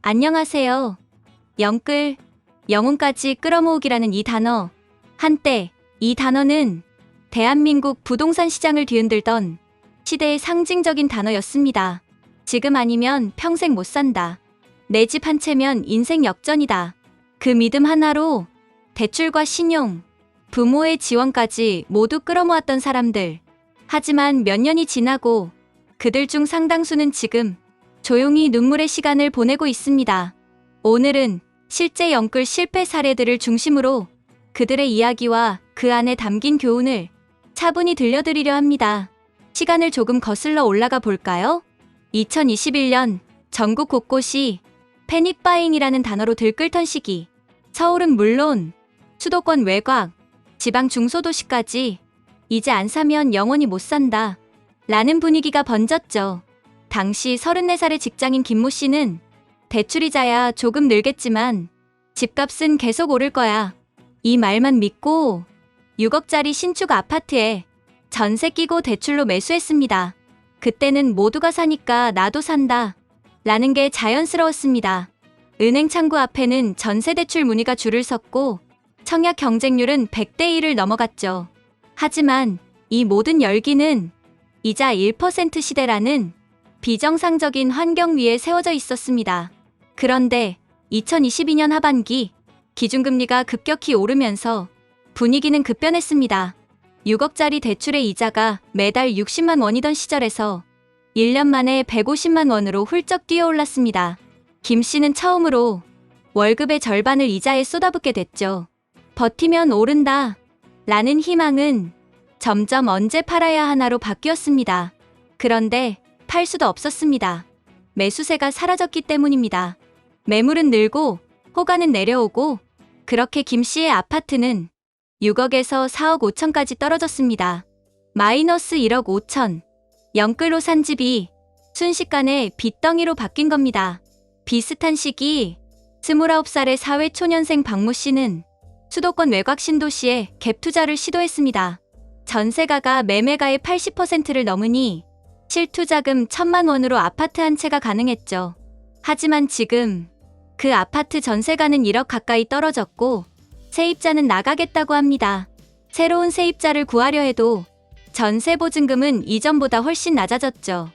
안녕하세요. 영끌, 영혼까지 끌어모으기라는 이 단어. 한때 이 단어는 대한민국 부동산 시장을 뒤흔들던 시대의 상징적인 단어였습니다. 지금 아니면 평생 못 산다. 내 집 한 채면 인생 역전이다. 그 믿음 하나로 대출과 신용, 부모의 지원까지 모두 끌어모았던 사람들. 하지만 몇 년이 지나고 그들 중 상당수는 지금 조용히 눈물의 시간을 보내고 있습니다. 오늘은 실제 영끌 실패 사례들을 중심으로 그들의 이야기와 그 안에 담긴 교훈을 차분히 들려드리려 합니다. 시간을 조금 거슬러 올라가 볼까요? 2021년 전국 곳곳이 패닉바잉이라는 단어로 들끓던 시기. 서울은 물론 수도권 외곽, 지방 중소도시까지 이제 안 사면 영원히 못 산다 라는 분위기가 번졌죠. 당시 34살의 직장인 김모 씨는 대출이자야 조금 늘겠지만 집값은 계속 오를 거야. 이 말만 믿고 6억짜리 신축 아파트에 전세 끼고 대출로 매수했습니다. 그때는 모두가 사니까 나도 산다 라는 게 자연스러웠습니다. 은행 창구 앞에는 전세 대출 문의가 줄을 섰고 청약 경쟁률은 100대 1을 넘어갔죠. 하지만 이 모든 열기는 이자 1% 시대라는 비정상적인 환경 위에 세워져 있었습니다. 그런데 2022년 하반기 기준금리가 급격히 오르면서 분위기는 급변했습니다. 6억짜리 대출의 이자가 매달 60만 원이던 시절에서 1년 만에 150만 원으로 훌쩍 뛰어올랐습니다. 김 씨는 처음으로 월급의 절반을 이자에 쏟아붓게 됐죠. 버티면 오른다 라는 희망은 점점 언제 팔아야 하나로 바뀌었습니다. 그런데 팔 수도 없었습니다. 매수세가 사라졌기 때문입니다. 매물은 늘고 호가는 내려오고 그렇게 김 씨의 아파트는 6억에서 4억 5천까지 떨어졌습니다. 마이너스 1억 5천. 영끌로 산 집이 순식간에 빚덩이로 바뀐 겁니다. 비슷한 시기 29살의 사회초년생 박모 씨는 수도권 외곽 신도시에 갭 투자를 시도했습니다. 전세가가 매매가의 80%를 넘으니 실투자금 1,000만 원으로 아파트 한 채가 가능했죠. 하지만 지금 그 아파트 전세가는 1억 가까이 떨어졌고 세입자는 나가겠다고 합니다. 새로운 세입자를 구하려 해도 전세 보증금은 이전보다 훨씬 낮아졌죠.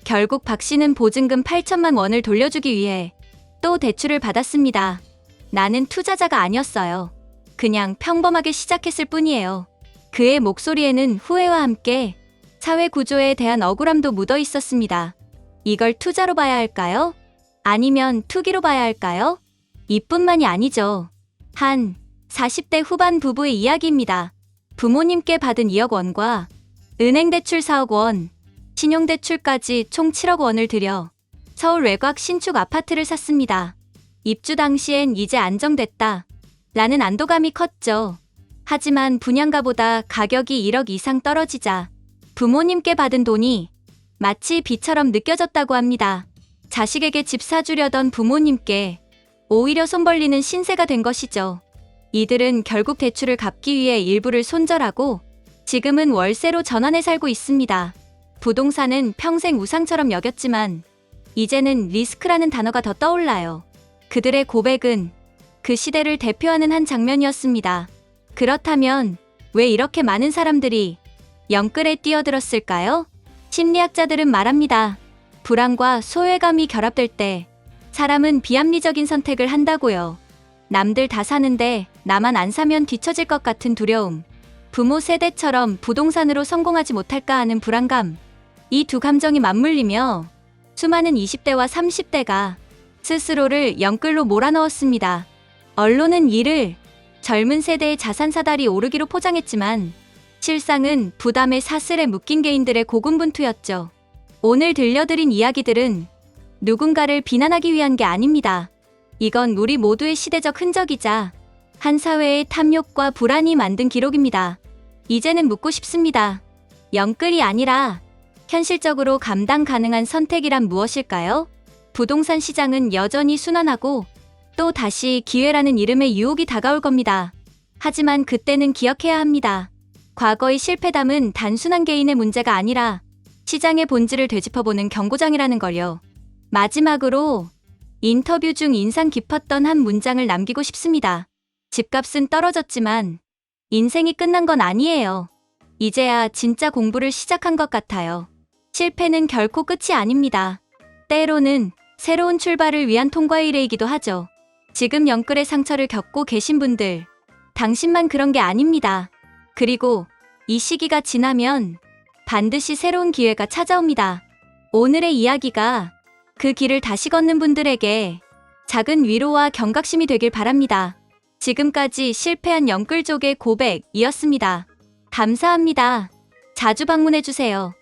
결국 박 씨는 보증금 8천만 원을 돌려주기 위해 또 대출을 받았습니다. 나는 투자자가 아니었어요. 그냥 평범하게 시작했을 뿐이에요. 그의 목소리에는 후회와 함께 사회 구조에 대한 억울함도 묻어 있었습니다. 이걸 투자로 봐야 할까요? 아니면 투기로 봐야 할까요? 이뿐만이 아니죠. 한 40대 후반 부부의 이야기입니다. 부모님께 받은 2억 원과 은행 대출 4억 원, 신용대출까지 총 7억 원을 들여 서울 외곽 신축 아파트를 샀습니다. 입주 당시엔 이제 안정됐다 라는 안도감이 컸죠. 하지만 분양가보다 가격이 1억 이상 떨어지자 부모님께 받은 돈이 마치 빚처럼 느껴졌다고 합니다. 자식에게 집 사주려던 부모님께 오히려 손 벌리는 신세가 된 것이죠. 이들은 결국 대출을 갚기 위해 일부를 손절하고 지금은 월세로 전환해 살고 있습니다. 부동산은 평생 우상처럼 여겼지만 이제는 리스크라는 단어가 더 떠올라요. 그들의 고백은 그 시대를 대표하는 한 장면이었습니다. 그렇다면 왜 이렇게 많은 사람들이 영끌에 뛰어들었을까요? 심리학자들은 말합니다. 불안과 소외감이 결합될 때 사람은 비합리적인 선택을 한다고요. 남들 다 사는데 나만 안 사면 뒤처질 것 같은 두려움. 부모 세대처럼 부동산으로 성공하지 못할까 하는 불안감. 이 두 감정이 맞물리며 수많은 20대와 30대가 스스로를 영끌로 몰아넣었습니다. 언론은 이를 젊은 세대의 자산 사달이 오르기로 포장했지만 실상은 부담의 사슬에 묶인 개인들의 고군분투였죠. 오늘 들려드린 이야기들은 누군가를 비난하기 위한 게 아닙니다. 이건 우리 모두의 시대적 흔적이자 한 사회의 탐욕과 불안이 만든 기록입니다. 이제는 묻고 싶습니다. 영끌이 아니라 현실적으로 감당 가능한 선택이란 무엇일까요? 부동산 시장은 여전히 순환하고 또 다시 기회라는 이름의 유혹이 다가올 겁니다. 하지만 그때는 기억해야 합니다. 과거의 실패담은 단순한 개인의 문제가 아니라 시장의 본질을 되짚어보는 경고장이라는 걸요. 마지막으로 인터뷰 중 인상 깊었던 한 문장을 남기고 싶습니다. 집값은 떨어졌지만 인생이 끝난 건 아니에요. 이제야 진짜 공부를 시작한 것 같아요. 실패는 결코 끝이 아닙니다. 때로는 새로운 출발을 위한 통과의 일이기도 하죠. 지금 영끌의 상처를 겪고 계신 분들, 당신만 그런 게 아닙니다. 그리고 이 시기가 지나면 반드시 새로운 기회가 찾아옵니다. 오늘의 이야기가 그 길을 다시 걷는 분들에게 작은 위로와 경각심이 되길 바랍니다. 지금까지 실패한 영끌족의 고백이었습니다. 감사합니다. 자주 방문해주세요.